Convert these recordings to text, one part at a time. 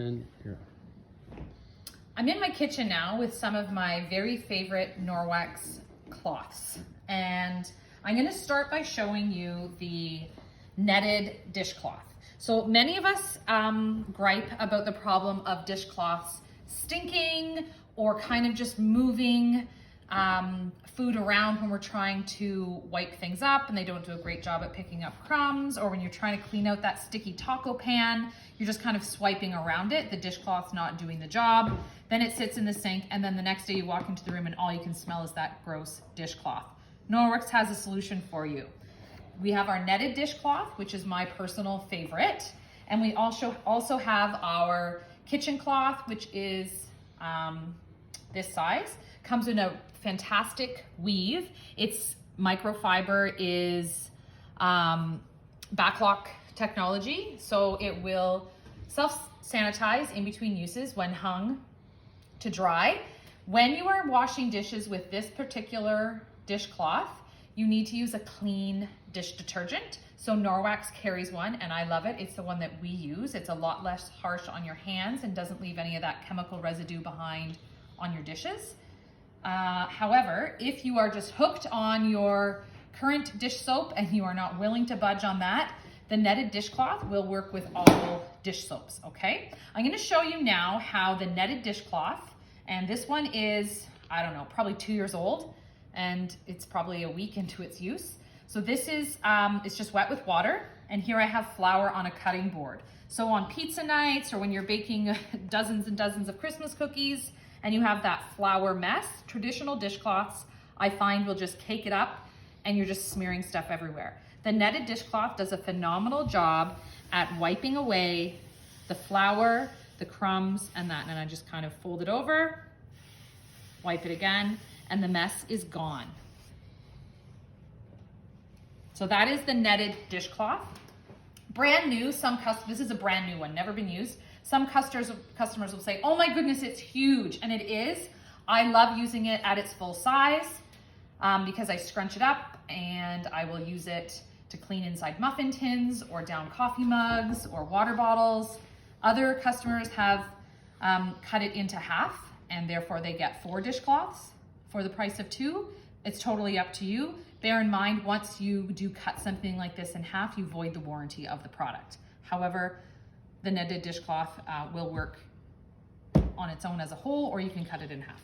And here. I'm in my kitchen now with some of my very favorite Norwex cloths. And I'm gonna start by showing you the netted dishcloth. So many of us gripe about the problem of dishcloths stinking or kind of just moving food around when we're trying to wipe things up and they don't do a great job at picking up crumbs, or when you're trying to clean out that sticky taco pan, you're just kind of swiping around it, the dishcloth's not doing the job, then it sits in the sink, and then the next day you walk into the room and all you can smell is that gross dishcloth. Norwex has a solution for you. We have our netted dishcloth, which is my personal favorite, and we also have our kitchen cloth, which is this size. Comes in a fantastic weave. Its microfiber is backlock technology, so it will self-sanitize in between uses when hung to dry. When you are washing dishes with this particular dishcloth, you need to use a clean dish detergent. So Norwex carries one, and I love it. It's the one that we use. It's a lot less harsh on your hands and doesn't leave any of that chemical residue behind on your dishes. However, if you are just hooked on your current dish soap and you are not willing to budge on that, the netted dishcloth will work with all dish soaps, okay? I'm gonna show you now how the netted dishcloth, and this one is, I don't know, probably 2 years old, and it's probably a week into its use. So this is, it's just wet with water, and here I have flour on a cutting board. So on pizza nights or when you're baking dozens and dozens of Christmas cookies, and you have that flour mess, traditional dishcloths, I find will just cake it up and you're just smearing stuff everywhere. The netted dishcloth does a phenomenal job at wiping away the flour, the crumbs, and that. And I just kind of fold it over, wipe it again, and the mess is gone. So that is the netted dishcloth. Brand new, this is a brand new one, never been used. Some customers will say, oh my goodness, it's huge, and it is. I love using it at its full size because I scrunch it up and I will use it to clean inside muffin tins or down coffee mugs or water bottles. Other customers have cut it into half, and therefore they get 4 dishcloths for the price of 2. It's totally up to you. Bear in mind, once you do cut something like this in half, you void the warranty of the product. However, the netted dishcloth will work on its own as a whole, or you can cut it in half.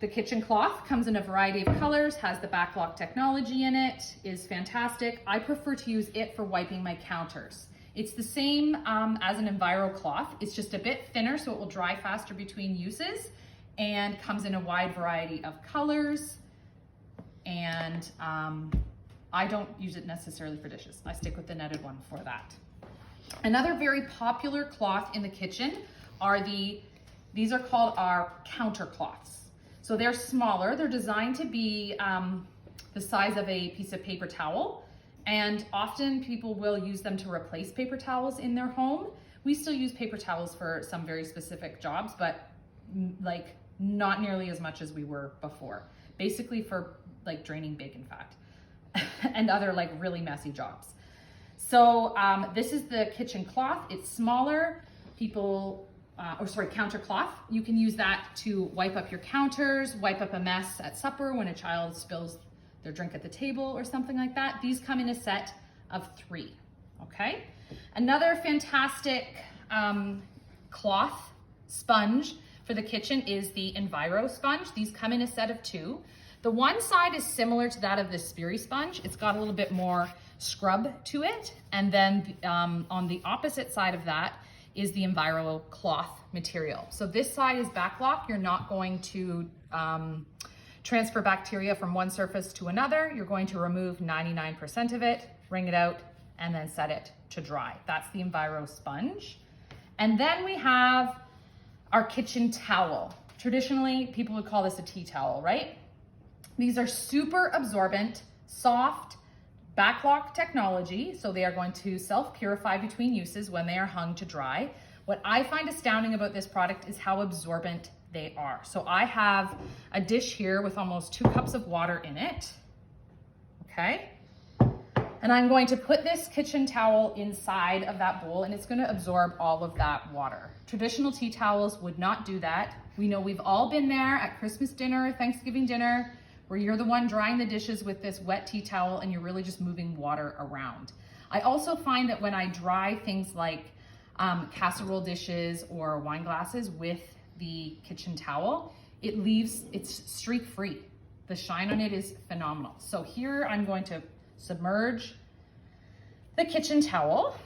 The kitchen cloth comes in a variety of colors, has the backlock technology in it, is fantastic. I prefer to use it for wiping my counters. It's the same as an Enviro cloth. It's just a bit thinner, so it will dry faster between uses, and comes in a wide variety of colors. And I don't use it necessarily for dishes. I stick with the netted one for that. Another very popular cloth in the kitchen are these are called our counter cloths. So they're smaller, they're designed to be the size of a piece of paper towel, and often people will use them to replace paper towels in their home. We still use paper towels for some very specific jobs, but like not nearly as much as we were before. Basically for like draining bacon fat and other like really messy jobs. So this is the kitchen cloth. It's smaller. Counter cloth. You can use that to wipe up your counters, wipe up a mess at supper when a child spills their drink at the table or something like that. These come in a set of 3, okay? Another fantastic cloth sponge for the kitchen is the Enviro sponge. These come in a set of 2. The one side is similar to that of the Sperry sponge. It's got a little bit more scrub to it. And then on the opposite side of that is the Enviro cloth material. So this side is backlock. You're not going to transfer bacteria from one surface to another. You're going to remove 99% of it, wring it out, and then set it to dry. That's the Enviro sponge. And then we have our kitchen towel. Traditionally, people would call this a tea towel, right? These are super absorbent, soft, backlock technology, so they are going to self-purify between uses when they are hung to dry. What I find astounding about this product is how absorbent they are. So I have a dish here with almost 2 cups of water in it, okay? And I'm going to put this kitchen towel inside of that bowl, and it's going to absorb all of that water. Traditional tea towels would not do that. We know we've all been there at Christmas dinner, Thanksgiving dinner, where you're the one drying the dishes with this wet tea towel and you're really just moving water around. I also find that when I dry things like casserole dishes or wine glasses with the kitchen towel, it's streak free. The shine on it is phenomenal. So here I'm going to submerge the kitchen towel.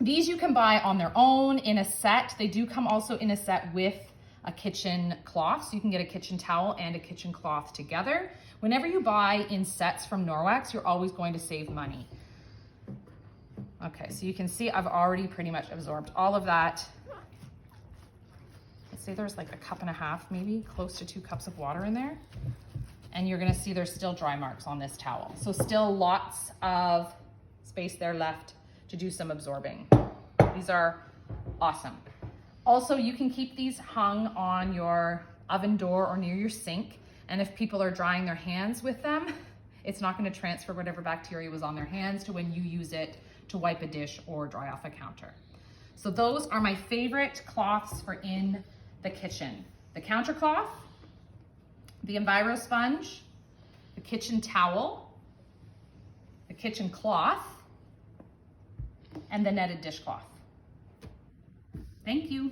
These you can buy on their own in a set. They do come also in a set with a kitchen cloth, so you can get a kitchen towel and a kitchen cloth together. Whenever you buy in sets from Norwex, you're always going to save money. Okay, so you can see I've already pretty much absorbed all of that. Let's say there's like a cup and a half, maybe close to 2 cups of water in there. And you're gonna see there's still dry marks on this towel. So still lots of space there left to do some absorbing. These are awesome. Also, you can keep these hung on your oven door or near your sink. And if people are drying their hands with them, it's not gonna transfer whatever bacteria was on their hands to when you use it to wipe a dish or dry off a counter. So those are my favorite cloths for in the kitchen. The counter cloth, the Enviro sponge, the kitchen towel, the kitchen cloth, and the netted dishcloth. Thank you.